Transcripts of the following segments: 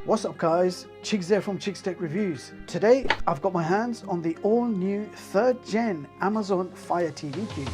What's up guys, Chigs there from Chigs Tech Reviews. Today I've got my hands on the all new 3rd gen Amazon Fire TV Cube.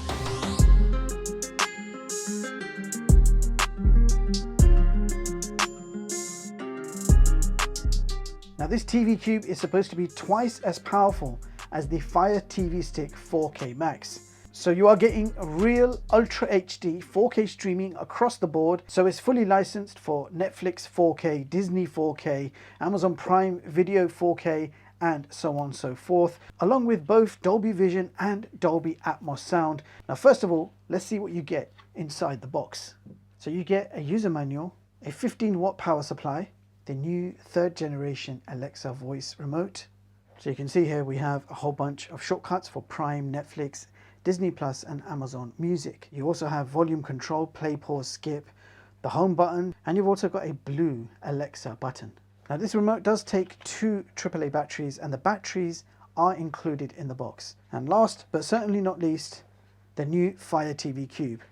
Now this TV Cube is supposed to be twice as powerful as the Fire TV Stick 4K Max. So you are getting a real Ultra HD 4K streaming across the board. So it's fully licensed for Netflix 4K, Disney 4K, Amazon Prime Video 4K, and so on and so forth, along with both Dolby Vision and Dolby Atmos sound. Now first of all, let's see what you get inside the box. So you get a user manual, a 15-watt power supply, the new 3rd generation Alexa voice remote. So you can see here we have a whole bunch of shortcuts for Prime, Netflix, Disney Plus and Amazon Music. You also have volume control, play, pause, skip, the home button, and you've also got a blue Alexa button. Now this remote does take 2 AAA batteries, and the batteries are included in the box. And last but certainly not least, the new Fire TV Cube.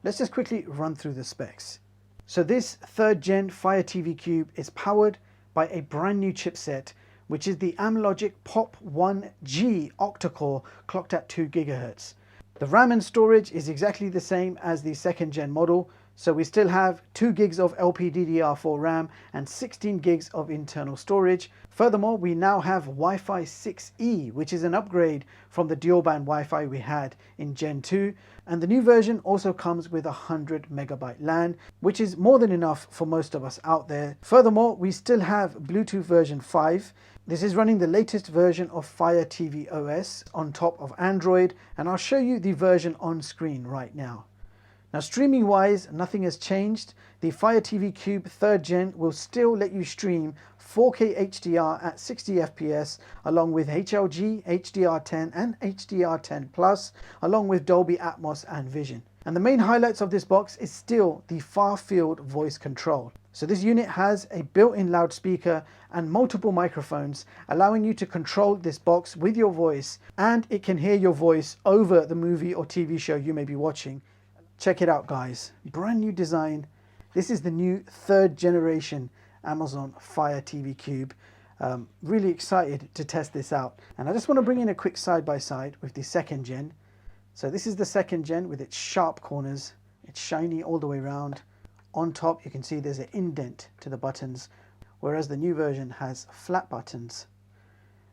Let's just quickly run through the specs. So this 3rd gen Fire TV Cube is powered by a brand new chipset, which is the AMLOGIC POP1G Octa-core clocked at 2 GHz. The RAM and storage is exactly the same as the 2nd gen model, so we still have 2 gigs of LPDDR4 RAM and 16 gigs of internal storage. Furthermore, we now have Wi-Fi 6E, which is an upgrade from the dual band Wi-Fi we had in Gen 2, and the new version also comes with 100 MB LAN, which is more than enough for most of us out there. Furthermore, we still have Bluetooth version 5. This is running the latest version of Fire TV OS on top of Android, and I'll show you the version on screen right now. Now streaming wise, nothing has changed. The Fire TV Cube 3rd gen will still let you stream 4K HDR at 60 FPS along with HLG, HDR10 and HDR10 Plus, along with Dolby Atmos and Vision. And the main highlights of this box is still the far field voice control. So this unit has a built-in loudspeaker and multiple microphones, allowing you to control this box with your voice, and it can hear your voice over the movie or TV show you may be watching. Check it out guys, brand new design. This is the new 3rd generation Amazon Fire TV Cube. Really excited to test this out. And I just want to bring in a quick side-by-side with the 2nd gen. So this is the 2nd gen with its sharp corners. It's shiny all the way around. On top you can see there's an indent to the buttons, whereas the new version has flat buttons.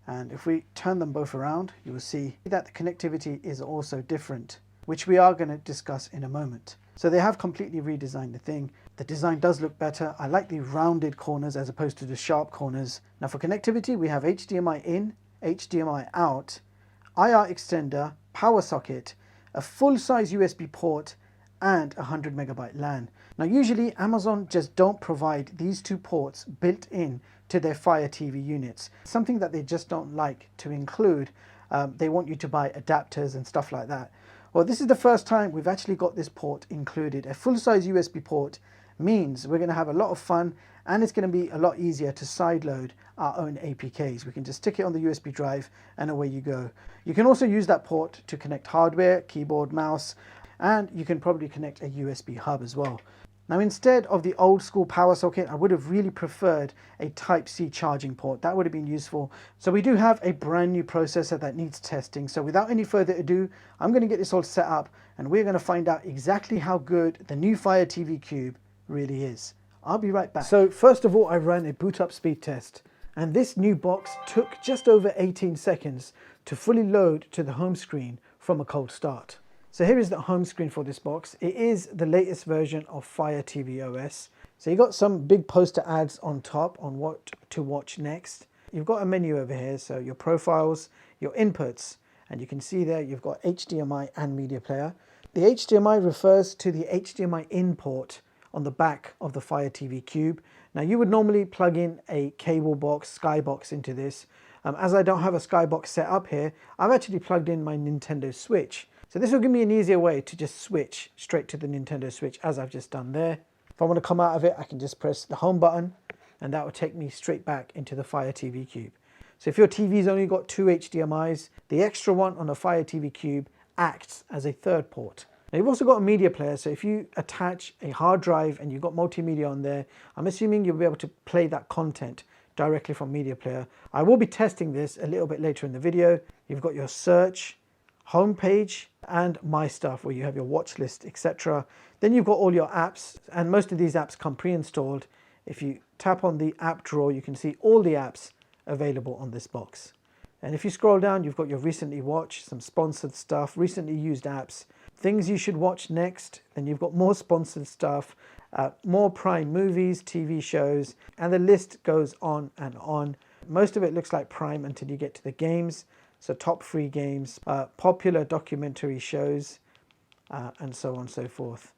And if we turn them both around, you will see that the connectivity is also different, which we are going to discuss in a moment. So they have completely redesigned the thing. The design does look better. I like the rounded corners as opposed to the sharp corners. Now for connectivity, we have HDMI in, HDMI out, IR extender, power socket, a full-size USB port, and 100 MB LAN. Now usually Amazon just don't provide these 2 ports built in to their Fire TV units. Something that they just don't like to include. They want you to buy adapters and stuff like that. Well, this is the first time we've actually got this port included. A full-size USB port means we're going to have a lot of fun, and it's going to be a lot easier to sideload our own APKs. We can just stick it on the USB drive and away you go. You can also use that port to connect hardware, keyboard, mouse, and you can probably connect a USB hub as well. Now instead of the old school power socket, I would have really preferred a Type-C charging port. That would have been useful. So we do have a brand new processor that needs testing. So without any further ado, I'm going to get this all set up and we're going to find out exactly how good the new Fire TV Cube really is. I'll be right back. So first of all, I ran a boot up speed test, and this new box took just over 18 seconds to fully load to the home screen from a cold start. So here is the home screen for this box. It is the latest version of Fire TV OS. So you've got some big poster ads on top on what to watch next. You've got a menu over here, so your profiles, your inputs, and you can see there you've got HDMI and media player. The HDMI refers to the HDMI-IN port on the back of the Fire TV Cube. Now you would normally plug in a cable box, Skybox into this. As I don't have a Skybox set up here, I've actually plugged in my Nintendo Switch. So this will give me an easier way to just switch straight to the Nintendo Switch, as I've just done there. If I want to come out of it, I can just press the home button and that will take me straight back into the Fire TV Cube. So if your TV's only got 2 HDMIs, the extra one on the Fire TV Cube acts as a 3rd port. Now you've also got a media player, so if you attach a hard drive and you've got multimedia on there, I'm assuming you'll be able to play that content directly from media player. I will be testing this a little bit later in the video. You've got your search, home page, and my stuff where you have your watch list, etc. Then you've got all your apps, and most of these apps come pre-installed. If you tap on the app drawer, you can see all the apps available on this box. And if you scroll down, you've got your recently watched, some sponsored stuff, recently used apps, things you should watch next. Then you've got more sponsored stuff, more Prime movies, TV shows, and the list goes on and on. Most of it looks like Prime until you get to the games. So top free games, popular documentary shows, and so on and so forth.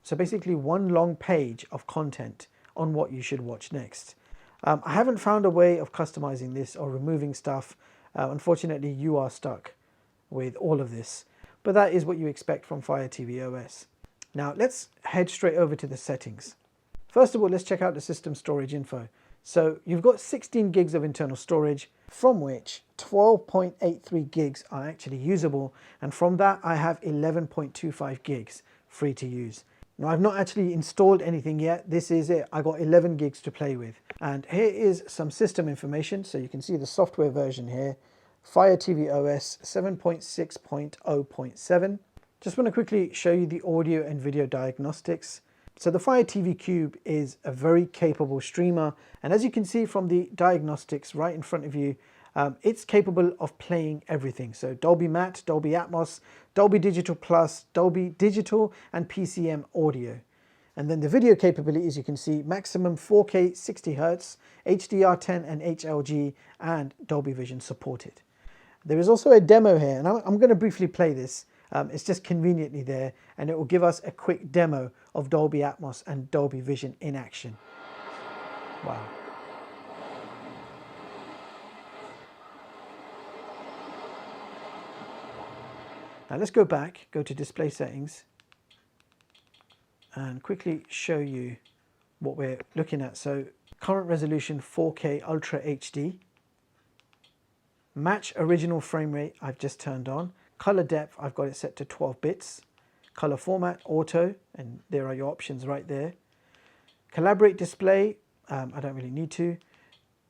So basically one long page of content on what you should watch next. I haven't found a way of customizing this or removing stuff. Unfortunately, you are stuck with all of this, but that is what you expect from Fire TV OS. Now let's head straight over to the settings. First of all, let's check out the system storage info. So you've got 16 gigs of internal storage, from which 12.83 gigs are actually usable, and from that I have 11.25 gigs free to use. Now I've not actually installed anything yet. This is it. I got 11 gigs to play with. And here is some system information. So you can see the software version here. Fire TV OS 7.6.0.7. Just want to quickly show you the audio and video diagnostics. So the Fire TV Cube is a very capable streamer. And as you can see from the diagnostics right in front of you, it's capable of playing everything. So Dolby Matte, Dolby Atmos, Dolby Digital Plus, Dolby Digital, and PCM audio. And then the video capabilities, you can see maximum 4K 60 Hz, HDR10 and HLG, and Dolby Vision supported. There is also a demo here, and I'm going to briefly play this. It's just conveniently there, and it will give us a quick demo of Dolby Atmos and Dolby Vision in action. Wow. Now let's go back, go to display settings, and quickly show you what we're looking at. So current resolution 4K Ultra HD, match original frame rate I've just turned on, color depth I've got it set to 12 bits, color format auto, and there are your options right there. Collaborate display, I don't really need to.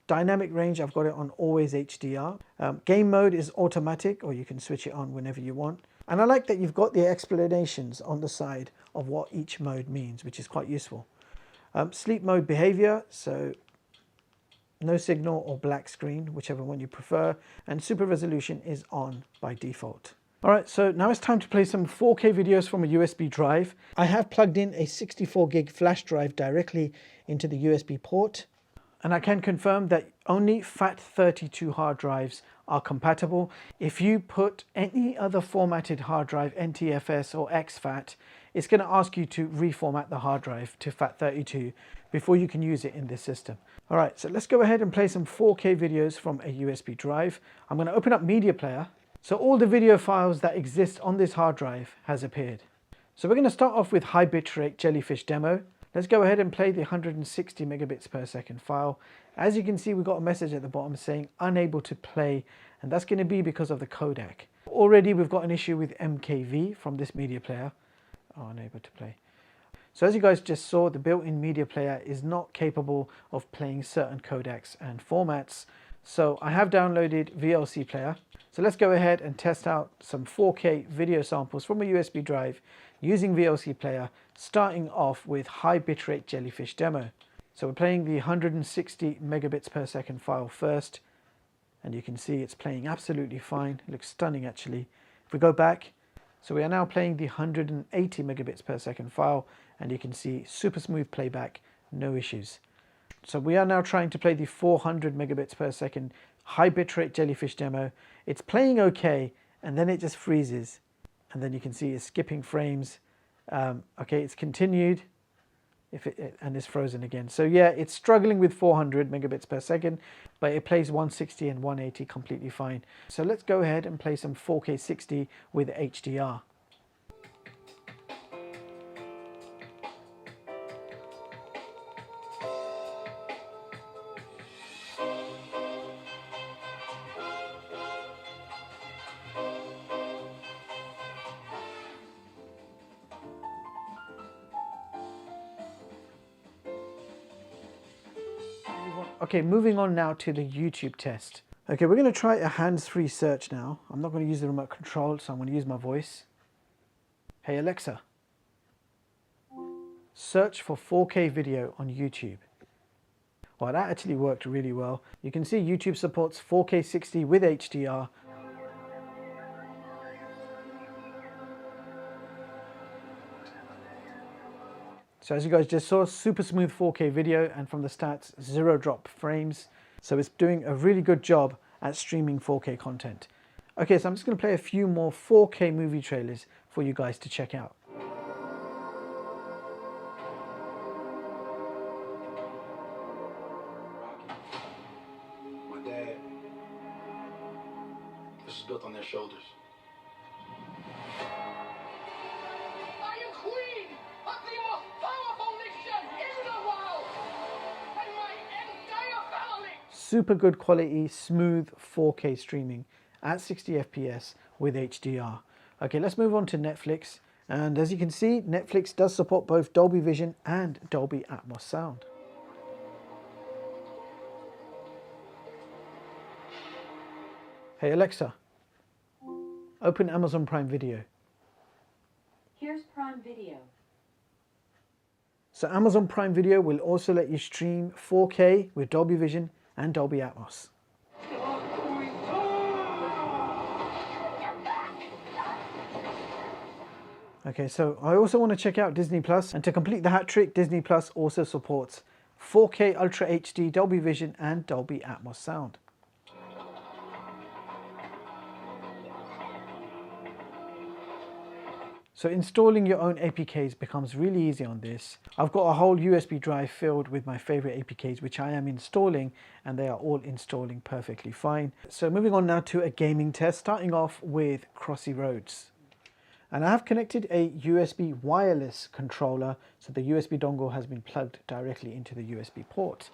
Dynamic range, I've got it on always HDR. Game mode is automatic, or you can switch it on whenever you want. And I like that you've got the explanations on the side of what each mode means, which is quite useful. Sleep mode behavior, so no signal or black screen, whichever one you prefer. And super resolution is on by default. All right, so now it's time to play some 4K videos from a USB drive. I have plugged in a 64 gig flash drive directly into the USB port. And I can confirm that only FAT32 hard drives are compatible. If you put any other formatted hard drive, NTFS or exFAT, it's going to ask you to reformat the hard drive to FAT32 before you can use it in this system. All right, so let's go ahead and play some 4K videos from a USB drive. I'm going to open up Media Player. So all the video files that exist on this hard drive has appeared. So we're going to start off with high bitrate Jellyfish demo. Let's go ahead and play the 160 megabits per second file. As you can see, we've got a message at the bottom saying unable to play, and that's going to be because of the codec. Already we've got an issue with MKV from this media player. Oh, unable to play. So as you guys just saw, the built-in media player is not capable of playing certain codecs and formats. So I have downloaded VLC Player. So let's go ahead and test out some 4K video samples from a USB drive using VLC Player, starting off with high bitrate Jellyfish demo. So we're playing the 160 megabits per second file first, and you can see it's playing absolutely fine. It looks stunning actually. If we go back, so we are now playing the 180 megabits per second file, and you can see super smooth playback, no issues. So we are now trying to play the 400 megabits per second high bitrate Jellyfish demo. It's playing okay, and then it just freezes, and then you can see it's skipping frames. Okay, it's continued, and it's frozen again. So yeah, it's struggling with 400 megabits per second, but it plays 160 and 180 completely fine. So let's go ahead and play some 4K 60 with HDR. Okay, moving on now to the YouTube test. Okay, we're going to try a hands-free search now. I'm not going to use the remote control, so I'm going to use my voice. Hey Alexa, search for 4K video on YouTube. Well, that actually worked really well. You can see YouTube supports 4K 60 with HDR. So as you guys just saw, super smooth 4K video, and from the stats, 0 drop frames. So it's doing a really good job at streaming 4K content. Okay, so I'm just going to play a few more 4K movie trailers for you guys to check out. My dad, this is built on their shoulders. I am queen of the most powerful nation in the world, and my entire family. Super good quality, smooth 4K streaming at 60 FPS with HDR. Okay, let's move on to Netflix. And as you can see, Netflix does support both Dolby Vision and Dolby Atmos sound. Hey Alexa, open Amazon Prime Video. Here's Prime Video. So Amazon Prime Video will also let you stream 4K with Dolby Vision and Dolby Atmos. Okay, so I also want to check out Disney Plus, and to complete the hat trick, Disney Plus also supports 4K Ultra HD, Dolby Vision and Dolby Atmos sound. So installing your own APKs becomes really easy on this. I've got a whole USB drive filled with my favorite APKs, which I am installing, and they are all installing perfectly fine. So moving on now to a gaming test, starting off with Crossy Roads. And I have connected a USB wireless controller, so the USB dongle has been plugged directly into the USB port.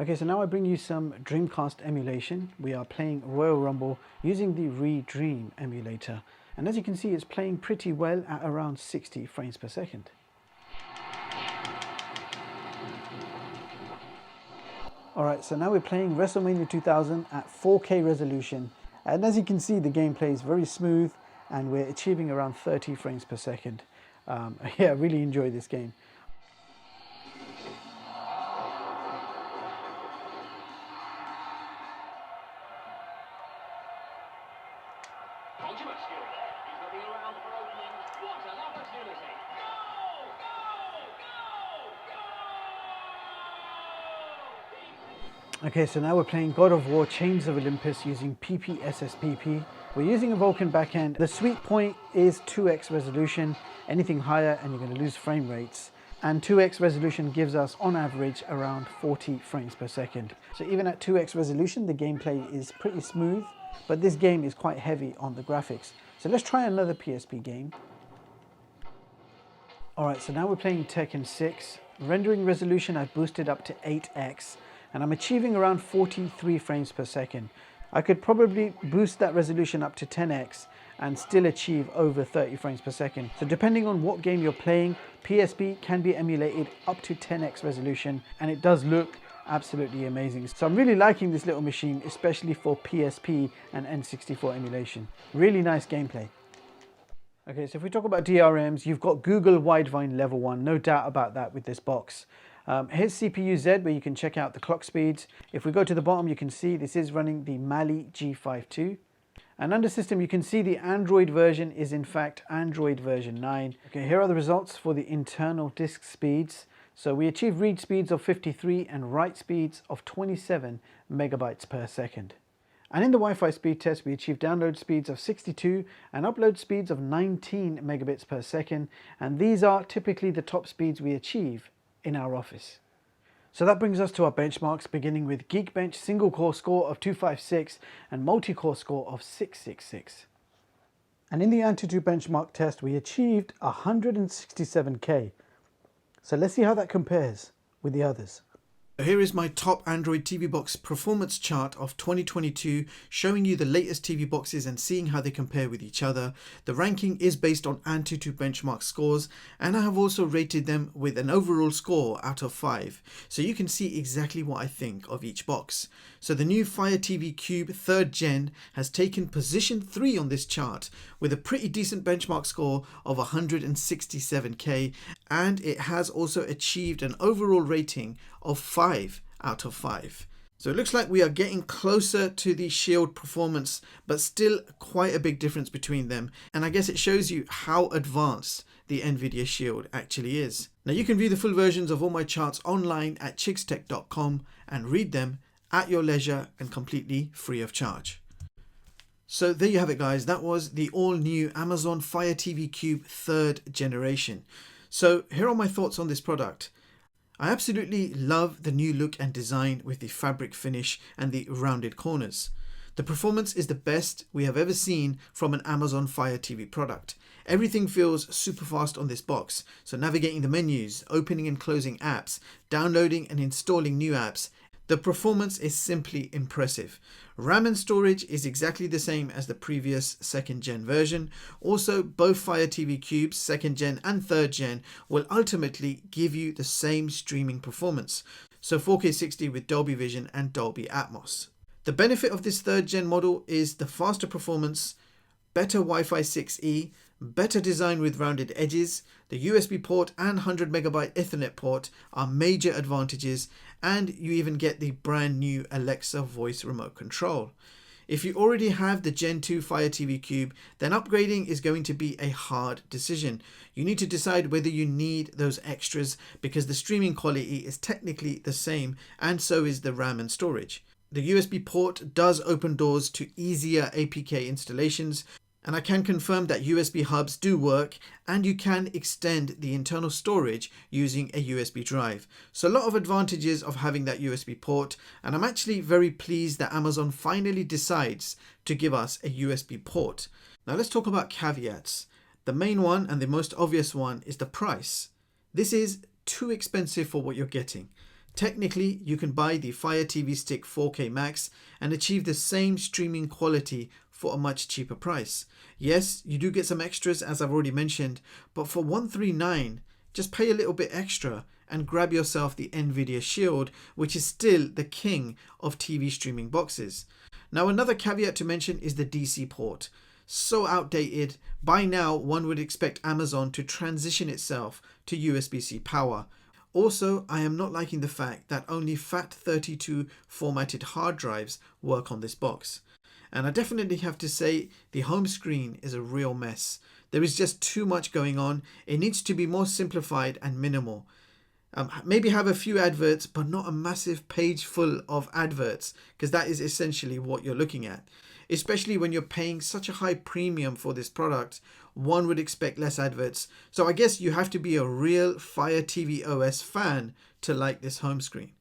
Okay, so now I bring you some Dreamcast emulation. We are playing Royal Rumble using the Dream emulator. And as you can see, it's playing pretty well at around 60 frames per second. Alright, so now we're playing WrestleMania 2000 at 4K resolution. And as you can see, the gameplay is very smooth and we're achieving around 30 frames per second. Yeah, I really enjoy this game. Okay, so now we're playing God of War Chains of Olympus using PPSSPP. We're using a Vulkan backend. The sweet point is 2x resolution. Anything higher and you're going to lose frame rates. And 2x resolution gives us on average around 40 frames per second. So even at 2x resolution, the gameplay is pretty smooth, but this game is quite heavy on the graphics. So let's try another PSP game. Alright, so now we're playing Tekken 6. Rendering resolution I've boosted up to 8x. And I'm achieving around 43 frames per second. I could probably boost that resolution up to 10x and still achieve over 30 frames per second. So depending on what game you're playing, PSP can be emulated up to 10x resolution, and it does look absolutely amazing. So I'm really liking this little machine, especially for PSP and N64 emulation. Really nice gameplay. Okay, so if we talk about DRMs, you've got Google Widevine Level 1, no doubt about that with this box. Here's CPU-Z, where you can check out the clock speeds. If we go to the bottom, you can see this is running the Mali G52. And under system, you can see the Android version is in fact Android version 9. Okay, here are the results for the internal disk speeds. So we achieve read speeds of 53 and write speeds of 27 megabytes per second. And in the Wi-Fi speed test, we achieved download speeds of 62 and upload speeds of 19 megabits per second. And these are typically the top speeds we achieve in our office. So that brings us to our benchmarks, beginning with Geekbench single core score of 256 and multi-core score of 666. And in the Antutu benchmark test, we achieved 167K. So let's see how that compares with the others. Here is my top Android TV box performance chart of 2022, showing you the latest TV boxes and seeing how they compare with each other. The ranking is based on Antutu benchmark scores, and I have also rated them with an overall score out of 5, so you can see exactly what I think of each box. So the new Fire TV Cube 3rd Gen has taken position 3 on this chart with a pretty decent benchmark score of 167K, and it has also achieved an overall rating of 5 out of 5. So it looks like we are getting closer to the Shield performance, but still quite a big difference between them. And I guess it shows you how advanced the NVIDIA Shield actually is. Now you can view the full versions of all my charts online at chixtech.com and read them at your leisure and completely free of charge. So there you have it, guys. That was the all new Amazon Fire TV Cube 3rd generation. So here are my thoughts on this product. I absolutely love the new look and design with the fabric finish and the rounded corners. The performance is the best we have ever seen from an Amazon Fire TV product. Everything feels super fast on this box, so navigating the menus, opening and closing apps, downloading and installing new apps, the performance is simply impressive. RAM and storage is exactly the same as the previous 2nd gen version. Also, both Fire TV Cubes 2nd gen and 3rd gen will ultimately give you the same streaming performance. So 4K 60 with Dolby Vision and Dolby Atmos. The benefit of this 3rd gen model is the faster performance, better Wi-Fi 6E, better design with rounded edges. The USB port and 100MB Ethernet port are major advantages, and you even get the brand new Alexa voice remote control. If you already have the Gen 2 Fire TV Cube, then upgrading is going to be a hard decision. You need to decide whether you need those extras, because the streaming quality is technically the same, and so is the RAM and storage. The USB port does open doors to easier APK installations, and I can confirm that USB hubs do work, and you can extend the internal storage using a USB drive. So a lot of advantages of having that USB port, and I'm actually very pleased that Amazon finally decides to give us a USB port. Now let's talk about caveats. The main one and the most obvious one is the price. This is too expensive for what you're getting. Technically, you can buy the Fire TV Stick 4K Max and achieve the same streaming quality for a much cheaper price. Yes, you do get some extras, as I've already mentioned, but for $139, just pay a little bit extra and grab yourself the NVIDIA Shield, which is still the king of TV streaming boxes. Now, another caveat to mention is the DC port. So outdated. By now, one would expect Amazon to transition itself to USB-C power. Also, I am not liking the fact that only FAT32 formatted hard drives work on this box. And I definitely have to say the home screen is a real mess. There is just too much going on. It needs to be more simplified and minimal. Maybe have a few adverts, but not a massive page full of adverts, because that is essentially what you're looking at. Especially when you're paying such a high premium for this product, one would expect less adverts. So I guess you have to be a real Fire TV OS fan to like this home screen.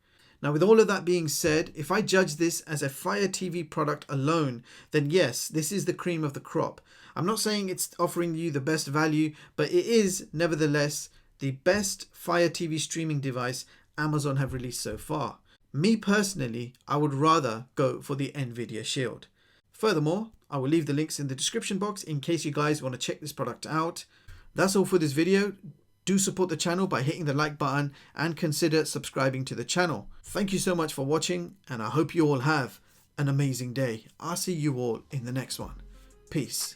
Now, with all of that being said, if I judge this as a Fire TV product alone, then yes, this is the cream of the crop. I'm not saying it's offering you the best value, but it is nevertheless the best Fire TV streaming device Amazon have released so far. Me personally, I would rather go for the NVIDIA Shield. Furthermore, I will leave the links in the description box in case you guys want to check this product out. That's all for this video. Do support the channel by hitting the like button and consider subscribing to the channel. Thank you so much for watching, and I hope you all have an amazing day. I'll see you all in the next one. Peace.